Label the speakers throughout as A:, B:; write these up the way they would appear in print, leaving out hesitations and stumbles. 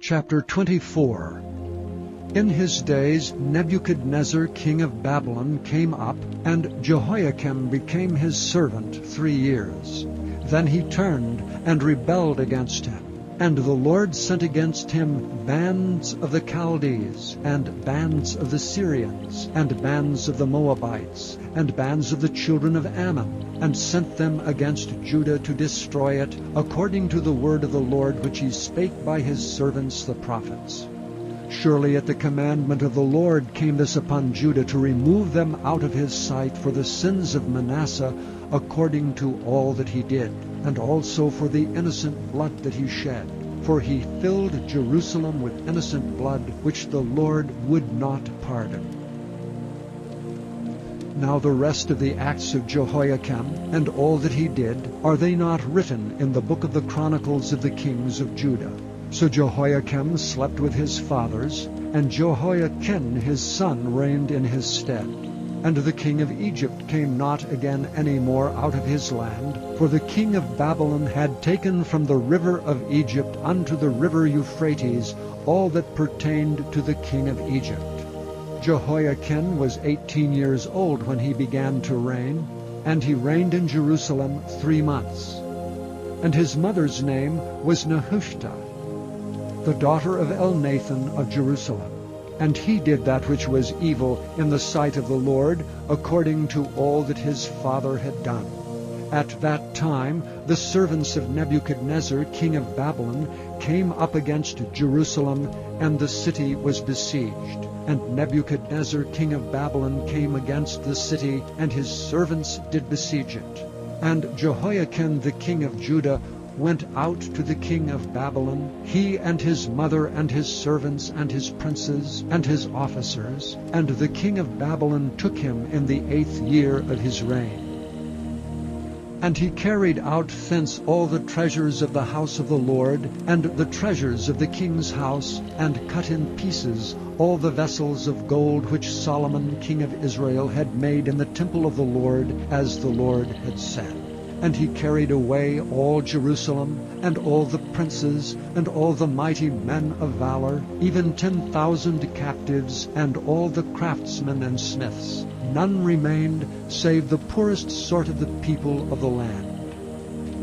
A: Chapter 24. In his days Nebuchadnezzar king of Babylon came up, and Jehoiakim became his servant 3 years. Then he turned and rebelled against him. And the Lord sent against him bands of the Chaldees, and bands of the Syrians, and bands of the Moabites, and bands of the children of Ammon, and sent them against Judah to destroy it, according to the word of the Lord which he spake by his servants the prophets. Surely at the commandment of the Lord came this upon Judah, to remove them out of his sight for the sins of Manasseh, according to all that he did, and also for the innocent blood that he shed. For he filled Jerusalem with innocent blood, which the Lord would not pardon. Now the rest of the acts of Jehoiakim, and all that he did, are they not written in the book of the Chronicles of the kings of Judah? So Jehoiakim slept with his fathers, and Jehoiachin his son reigned in his stead. And the king of Egypt came not again any more out of his land, for the king of Babylon had taken from the river of Egypt unto the river Euphrates all that pertained to the king of Egypt. Jehoiachin was 18 years old when he began to reign, and he reigned in Jerusalem 3 months. And his mother's name was Nehushta, the daughter of Elnathan of Jerusalem. And he did that which was evil in the sight of the Lord, according to all that his father had done. At that time the servants of Nebuchadnezzar king of Babylon came up against Jerusalem, and the city was besieged. And Nebuchadnezzar king of Babylon came against the city, and his servants did besiege it. And Jehoiakim the king of Judah went out to the king of Babylon, he and his mother and his servants and his princes and his officers, and the king of Babylon took him in the 8th year of his reign. And he carried out thence all the treasures of the house of the Lord, and the treasures of the king's house, and cut in pieces all the vessels of gold which Solomon king of Israel had made in the temple of the Lord, as the Lord had said. And he carried away all Jerusalem, and all the princes, and all the mighty men of valor, even 10,000 captives, and all the craftsmen and smiths. None remained, save the poorest sort of the people of the land.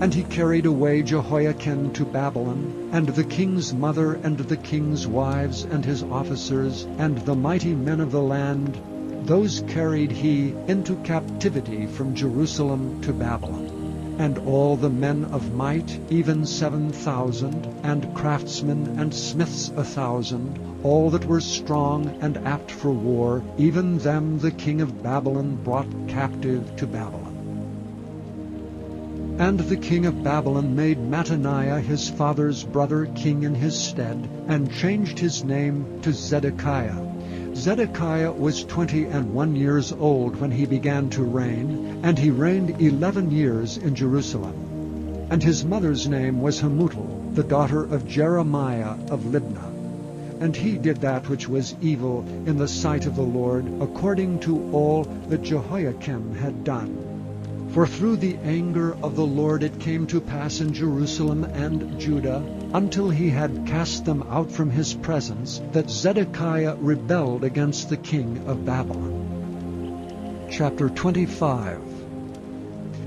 A: And he carried away Jehoiachin to Babylon, and the king's mother, and the king's wives, and his officers, and the mighty men of the land. Those carried he into captivity from Jerusalem to Babylon. And all the men of might, even 7,000, and craftsmen and smiths 1,000, all that were strong and apt for war, even them the king of Babylon brought captive to Babylon. And the king of Babylon made Mattaniah his father's brother king in his stead, and changed his name to Zedekiah. Zedekiah was 21 years old when he began to reign, and he reigned 11 years in Jerusalem. And his mother's name was Hamutal, the daughter of Jeremiah of Libnah. And he did that which was evil in the sight of the Lord, according to all that Jehoiakim had done. For through the anger of the Lord it came to pass in Jerusalem and Judah, until he had cast them out from his presence, that Zedekiah rebelled against the king of Babylon. Chapter 25.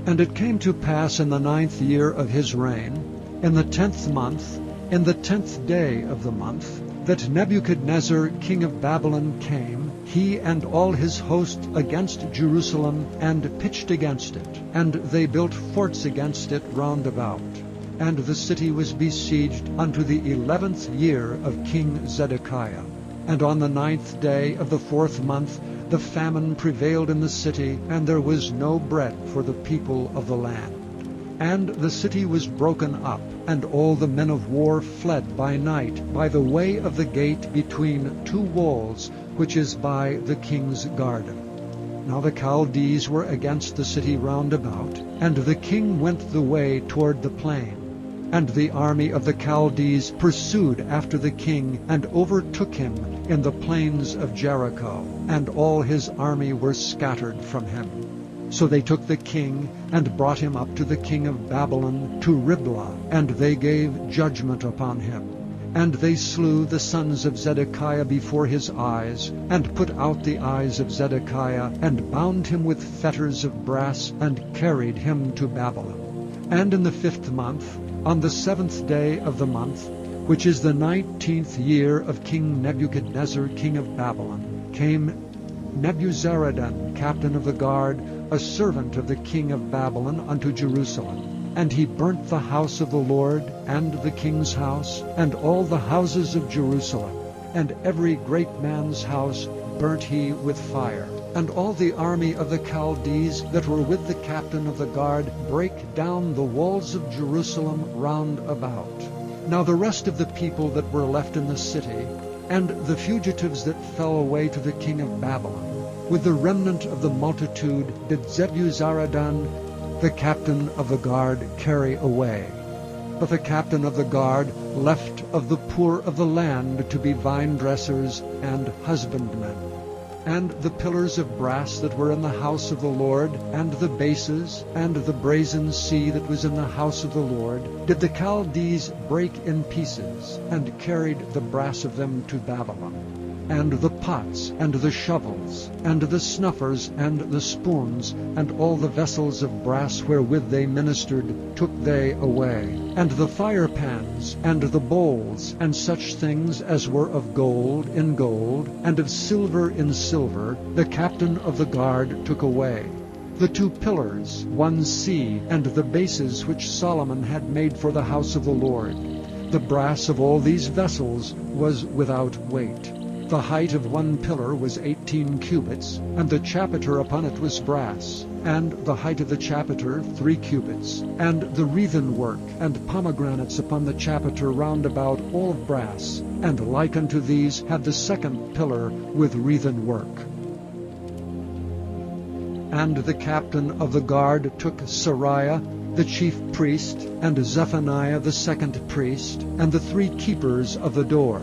A: And it came to pass in the 9th year of his reign, in the 10th month, in the 10th day of the month, that Nebuchadnezzar king of Babylon came, he and all his host, against Jerusalem, and pitched against it. And they built forts against it round about. And the city was besieged unto the 11th year of King Zedekiah. And on the 9th day of the 4th month the famine prevailed in the city, and there was no bread for the people of the land. And the city was broken up, and all the men of war fled by night by the way of the gate between 2 walls, which is by the king's garden. Now the Chaldees were against the city round about, and the king went the way toward the plain. And the army of the Chaldees pursued after the king, and overtook him in the plains of Jericho, and all his army were scattered from him. So they took the king, and brought him up to the king of Babylon, to Riblah, and they gave judgment upon him. And they slew the sons of Zedekiah before his eyes, and put out the eyes of Zedekiah, and bound him with fetters of brass, and carried him to Babylon. And in the 5th month, on the 7th day of the month, which is the 19th year of King Nebuchadnezzar king of Babylon, came Nebuzaradan, captain of the guard, a servant of the king of Babylon, unto Jerusalem. And he burnt the house of the Lord, and the king's house, and all the houses of Jerusalem, and every great man's house burnt he with fire. And all the army of the Chaldees that were with the captain of the guard brake down the walls of Jerusalem round about. Now the rest of the people that were left in the city, and the fugitives that fell away to the king of Babylon, with the remnant of the multitude did Nebuzaradan, the captain of the guard, carry away. But the captain of the guard left of the poor of the land to be vine dressers and husbandmen. And the pillars of brass that were in the house of the Lord, and the bases, and the brazen sea that was in the house of the Lord, did the Chaldees break in pieces, and carried the brass of them to Babylon. And the pots, and the shovels, and the snuffers, and the spoons, and all the vessels of brass wherewith they ministered, took they away. And the fire pans, and the bowls, and such things as were of gold in gold, and of silver in silver, the captain of the guard took away. The 2 pillars, 1 sea, and the bases which Solomon had made for the house of the Lord. The brass of all these vessels was without weight. The height of 1 pillar was 18 cubits, and the chapiter upon it was brass, and the height of the chapiter 3 cubits, and the wreathen work and pomegranates upon the chapiter round about all of brass, and like unto these had the 2nd pillar with wreathen work. And the captain of the guard took Sariah, the chief priest, and Zephaniah the 2nd priest, and the 3 keepers of the door.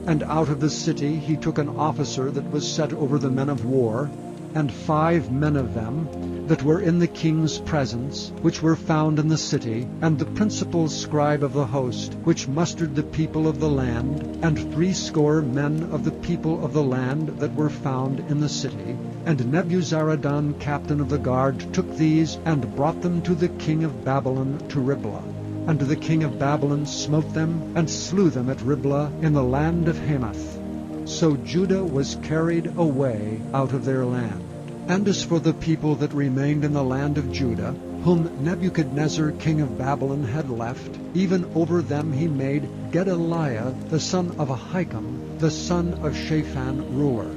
A: And out of the city he took an officer that was set over the men of war, and 5 men of them that were in the king's presence, which were found in the city, and the principal scribe of the host, which mustered the people of the land, and 60 men of the people of the land that were found in the city. And Nebuzaradan, captain of the guard, took these, and brought them to the king of Babylon to Riblah. And the king of Babylon smote them, and slew them at Riblah in the land of Hamath. So Judah was carried away out of their land. And as for the people that remained in the land of Judah, whom Nebuchadnezzar king of Babylon had left, even over them he made Gedaliah the son of Ahikam, the son of Shaphan, ruler.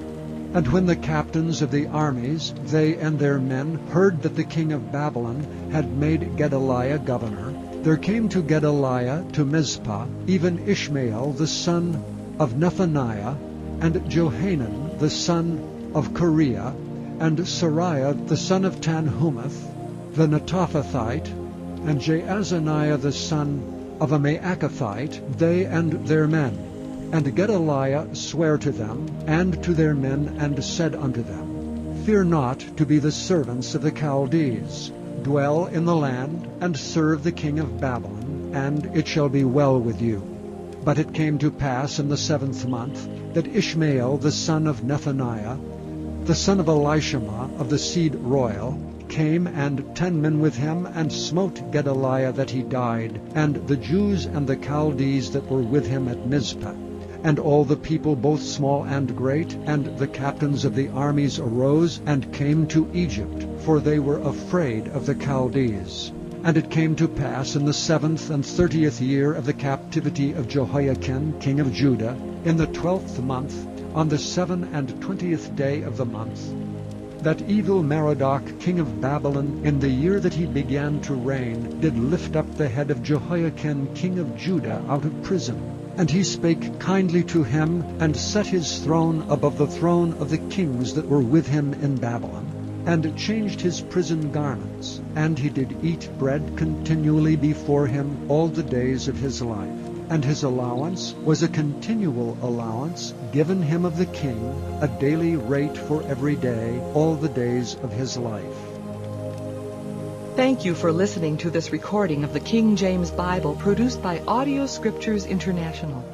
A: And when the captains of the armies, they and their men, heard that the king of Babylon had made Gedaliah governor, there came to Gedaliah to Mizpah even Ishmael the son of Nethaniah, and Johanan the son of Kareah, and Sariah the son of Tanhumeth, the Netophathite, and Jaazaniah the son of a Maacathite, they and their men. And Gedaliah sware to them and to their men, and said unto them, Fear not to be the servants of the Chaldees. Dwell in the land, and serve the king of Babylon, and it shall be well with you. But it came to pass in the 7th month, that Ishmael the son of Nethaniah, the son of Elishama of the seed royal, came, and 10 men with him, and smote Gedaliah that he died, and the Jews and the Chaldees that were with him at Mizpah. And all the people, both small and great, and the captains of the armies arose, and came to Egypt, for they were afraid of the Chaldees. And it came to pass in the 7th and 30th year of the captivity of Jehoiakim king of Judah, in the 12th month, on the 27th and 20th day of the month, that evil Merodach king of Babylon, in the year that he began to reign, did lift up the head of Jehoiakim king of Judah out of prison. And he spake kindly to him, and set his throne above the throne of the kings that were with him in Babylon, and changed his prison garments. And he did eat bread continually before him all the days of his life. And his allowance was a continual allowance given him of the king, a daily rate for every day, all the days of his life.
B: Thank you for listening to this recording of the King James Bible produced by Audio Scriptures International.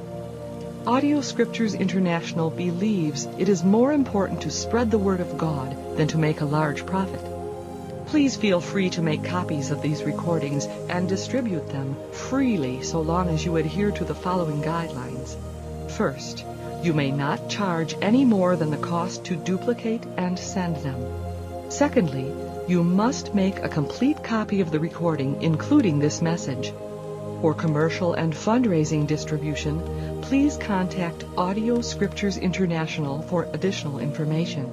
B: Audio Scriptures International believes it is more important to spread the Word of God than to make a large profit. Please feel free to make copies of these recordings and distribute them freely so long as you adhere to the following guidelines. First, you may not charge any more than the cost to duplicate and send them. Secondly, you must make a complete copy of the recording, including this message. For commercial and fundraising distribution, please contact Audio Scriptures International for additional information.